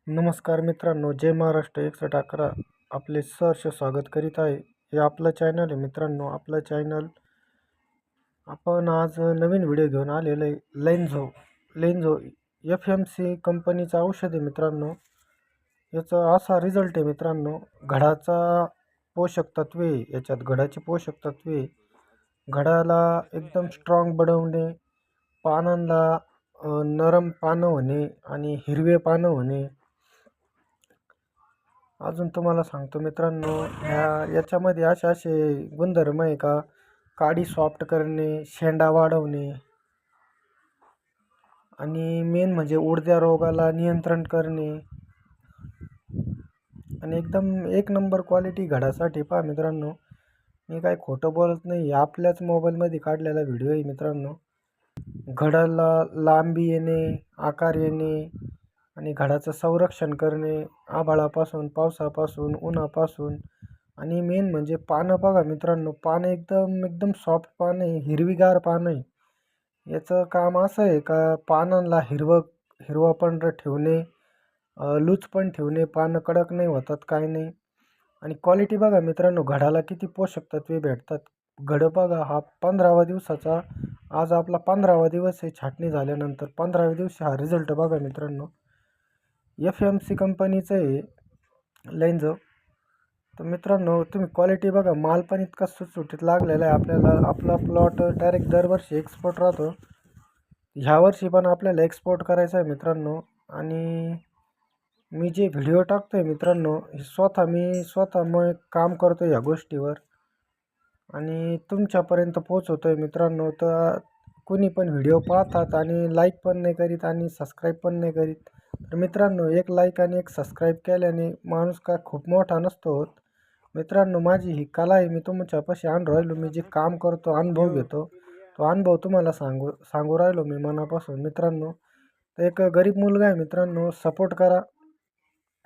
नमस्कार मित्रांनो, जय महाराष्ट्र 6111 आपले सहर्ष स्वागत करीत आहे. हे आपलं चॅनल आहे मित्रांनो. आपलं चॅनल आपण आज नवीन व्हिडिओ घेऊन आलेलो आहे. लेन्झो FMC कंपनीचं औषध आहे मित्रांनो. याचा असा रिझल्ट आहे मित्रांनो, घडाचा पोषक तत्वे याच्यात घडाची पोषक तत्वे घडाला एकदम स्ट्रॉंग बनवणे, पानांना नरम पानं होणे आणि हिरवे पानं होणे. अजून तुम्हाला सांगतो मित्रांनो, याच्यामध्ये असे गुणधर्म आहे का, काडी सॉफ्ट करणे, शेंडा वाढवणे आणि मेन म्हणजे उडद्या रोगाला नियंत्रण करणे आणि एकदम एक नंबर क्वालिटी घडासाठी. पहा मित्रांनो, मी काय खोटं बोलत नाही, आपल्याच मोबाईलमध्ये काढलेला व्हिडिओ आहे मित्रांनो. घडाला लांबी येणे, आकार येणे आणि घडाचं संरक्षण करणे आभाळापासून, पावसापासून, उन्हापासून. आणि मेन म्हणजे पानं बघा मित्रांनो, पानं एकदम एकदम सॉफ्ट पानं आहे, हिरवीगार पानं आहे. याचं काम असं आहे का, पानांना हिरवापण ठेवणे, लूज पण ठेवणे, पानं कडक नाही होतात, काय नाही. आणि क्वालिटी बघा मित्रांनो, घडाला किती पोषक तत्वे भेटतात. घड बघा, हा 15वा दिवसाचा, आज आपला 15वा दिवस आहे छाटणी झाल्यानंतर. 15व्या दिवशी हा रिझल्ट बघा मित्रांनो. FMC कंपनीचं आहे लेन्झो. तर मित्रांनो, तुम्ही क्वालिटी बघा, माल पण इतका सुटसुटीत लागलेला आहे आपल्याला. आपला प्लॉट डायरेक्ट दरवर्षी एक्सपोर्ट राहतो. ह्या वर्षी पण आपल्याला एक्सपोर्ट करायचं आहे मित्रांनो. आणि मी जे व्हिडिओ टाकतो आहे मित्रांनो, मी स्वतः मग काम करतो ह्या गोष्टीवर आणि तुमच्यापर्यंत पोचवतो आहे मित्रांनो. तर कोणी पण व्हिडिओ पाहतात आणि लाईक पण नाही करीत आणि सबस्क्राईब पण नाही करीत. तर मित्रांनो, एक लाईक आणि एक सबस्क्राईब केल्याने माणूस का खूप मोठा नसतो होत मित्रांनो. माझी ही कला आहे, मी तुमच्यापाशी आणून राहिलो. मी जे काम करतो, अनुभव घेतो, तो अनुभव तुम्हाला सांगू राहिलो मी मनापासून मित्रांनो. तर एक गरीब मुलगा आहे मित्रांनो, सपोर्ट करा,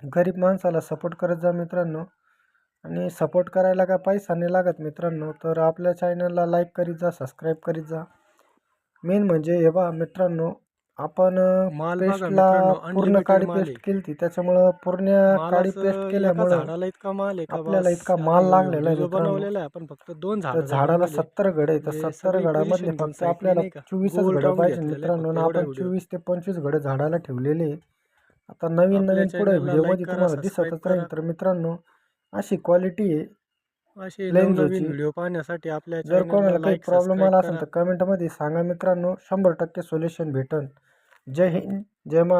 गरीब माणसाला सपोर्ट करत जा मित्रांनो. आणि सपोर्ट करायला काय पैसा नाही लागत मित्रांनो. तर आपल्या चॅनलला लाईक करीत जा, सबस्क्राईब करीत जा. मेन म्हणजे हे बघा मित्रांनो, आपण पेस्टला पूर्ण काडी पेस्ट केली ती, त्याच्यामुळं पूर्ण काडी पेस्ट केल्यामुळं आपल्याला इतका माल लागलेला आहे मित्रांनो. आपण फक्त 2 तर झाडं झाडाला 70 घड आहे, तर 70 घडामधले फक्त आपल्याला 24च घडं पाहिजे मित्रांनो. आणि आपण 24 ते 25 घडं झाडाला ठेवलेले. आता नवीन पुढे व्हिडिओमध्ये तुम्हाला दिसतच राहील. तर मित्रांनो, अशी क्वालिटी आहे असे लेन्झोची. व्हिडिओ पाहण्यासाठी आपल्या जर कोणाला काही लाईक प्रॉब्लेम आला असेल करा. तर कमेंटमध्ये सांगा मित्रांनो, 100% सोल्युशन भेटन. जय हिंद, जय महाराष्ट्र.